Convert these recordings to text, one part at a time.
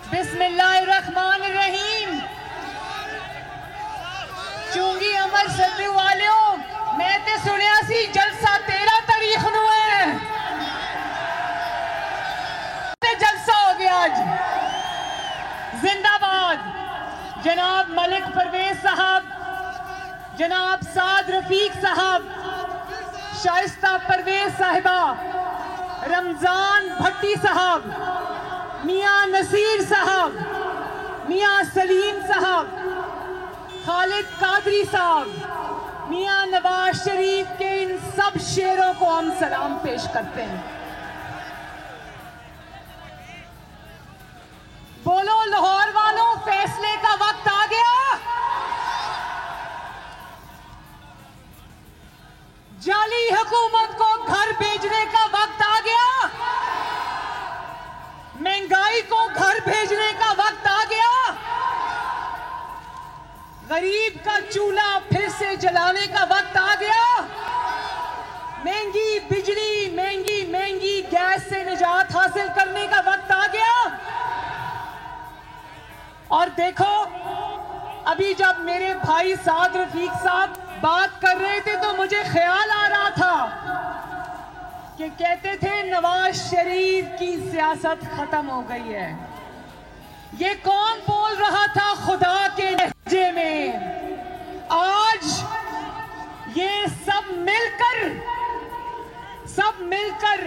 बिस्मिल्लाहिर्रहमानिर्रहीम। चूंगी अमर सद्दू वालियों, मैं ते सुनिया सी जलसा 13 तारीख नू है, जलसा हो गया आज। जिंदाबाद जनाब मलिक परवेज साहब, जनाब साद रफीक साहब, शाइस्ता परवेज साहिबा, रमजान भट्टी साहब, मियां नसीर साहब, मियां सलीम साहब, खालिद कादरी साहब, मियां नवाज शरीफ के इन सब शेरों को हम सलाम पेश करते हैं। बोलो लाहौर वालों, फैसले का वक्त आ गया। जाली हुकूमत को घर भेजने का वक्त आ गया। महंगाई को घर भेजने का वक्त आ गया। गरीब का चूल्हा फिर से जलाने का वक्त आ गया। महंगी बिजली, महंगी गैस से निजात हासिल करने का वक्त आ गया। और देखो, अभी जब मेरे भाई साद रफीक साहब बात कर रहे थे तो मुझे ख्याल आ रहा था कि कहते थे नवाज शरीफ की सियासत खत्म हो गई है। ये कौन बोल रहा था खुदा के लहजे में? आज ये सब मिलकर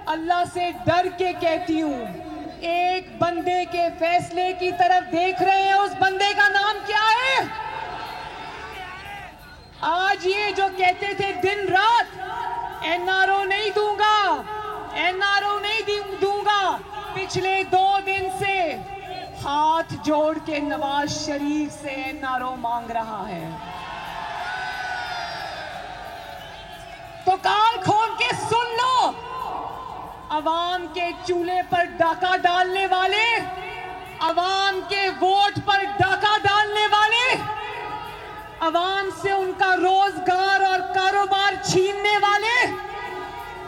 अल्लाह से डर के कहती हूं, एक बंदे के फैसले की तरफ देख रहे हैं। उस बंदे का नाम क्या है? आज ये जो कहते थे दिन रात एनआरओ नहीं दूंगा, एनआरओ नहीं दूंगा, पिछले 2 दिन से हाथ जोड़ के नवाज शरीफ से एनआरओ मांग रहा है। तो कान खोल के सुन लो, अवाम के चूल्हे पर डाका डालने वाले, अवाम के वोट पर डाका डालने वाले, अवाम से उनका रोजगार और कारोबार छीनने वाले,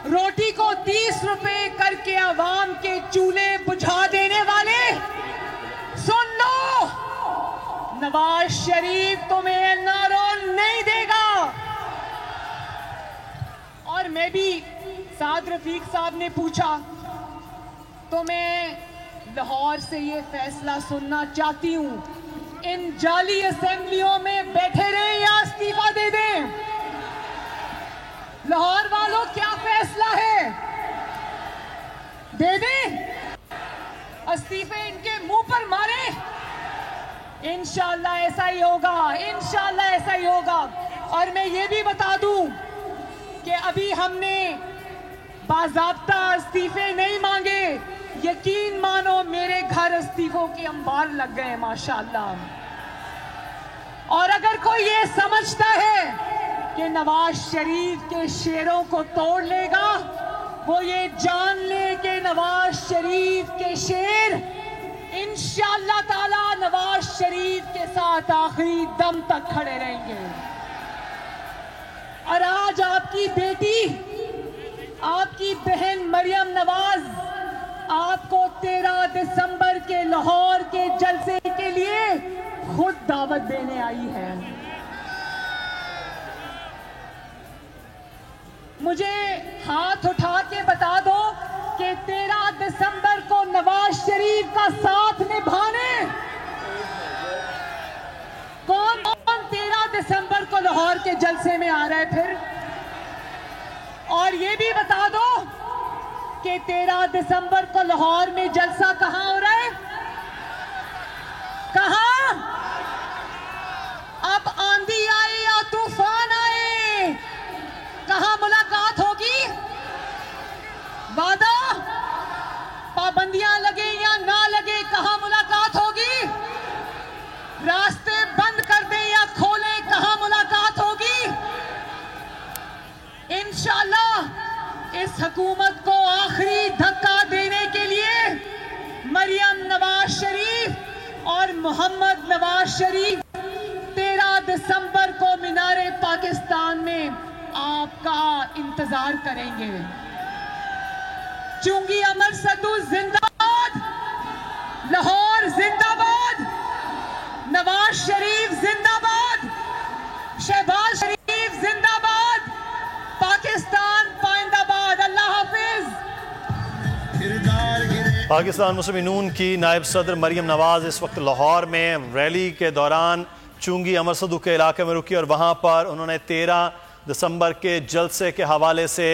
रोटी को 30 रुपए करके अवाम के चूल्हे बुझा देने वाले, सुन लो, नवाज शरीफ तुम्हें एनआरओ नहीं देगा। और मैं भी, साद रफीक साहब ने पूछा तो मैं लाहौर से ये फैसला सुनना चाहती हूं, इन जाली असेंबलियों में बैठे रहे या इस्तीफा दे दें? लाहौर वालों, क्या फैसला है? दे दें? इस्तीफे इनके मुंह पर मारे? इंशाअल्लाह ऐसा ही होगा, इंशाअल्लाह ऐसा ही होगा। और मैं ये भी बता दूं कि अभी हमने बाज़ाब्ता इस्तीफे नहीं मांगे। यकीन मानो मेरे घर इस्तीफों के अंबार लग गए माशाअल्लाह। और अगर कोई ये समझता है कि नवाज शरीफ के शेरों को तोड़ लेगा, वो ये जान ले कि नवाज शरीफ के शेर इंशाअल्लाह ताला नवाज शरीफ के साथ आखिरी दम तक खड़े रहेंगे। और आज आपकी बेटी, आपकी बहन मरियम नवाज आपको 13 दिसंबर के लाहौर के जलसे के लिए खुद दावत देने आई है। मुझे हाथ उठा के बता दो कि 13 दिसंबर को नवाज शरीफ का साथ निभाने कौन 13 दिसंबर को लाहौर के जलसे में आ रहा है फिर? और ये भी बता दो कि 13 दिसंबर को लाहौर में जलसा कहां हो रहा है? कहां? अब आंधी आए या तूफान आए, कहां मुलाकात होगी? वादा? पाबंदियां लगे या ना लगे, कहां मुलाकात होगी? रास्ते बंद कर दें या खोलें, कहां मुलाकात होगी? इंशाअल्लाह इस हुकूमत को आखिरी धक्का देने के लिए मरियम नवाज शरीफ और मोहम्मद नवाज शरीफ 13 दिसंबर को मीनारे पाकिस्तान में आपका इंतजार करेंगे। चूंगी अमर सद्दू जिंदाबाद। पाकिस्तान मुस्लिम नून की नायब सदर मरियम नवाज़ इस वक्त लाहौर में रैली के दौरान चुंगी अमर सदूक के इलाके में रुकी और वहाँ पर उन्होंने 13 दिसंबर के जलसे के हवाले से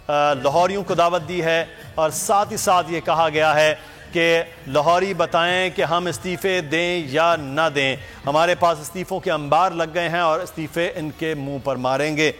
लाहौरियों को दावत दी है और साथ ही साथ ये कहा गया है कि लाहौरी बताएं कि हम इस्तीफ़े दें या ना दें। हमारे पास इस्तीफ़ों के अंबार लग गए हैं और इस्तीफ़े इनके मुंह पर मारेंगे।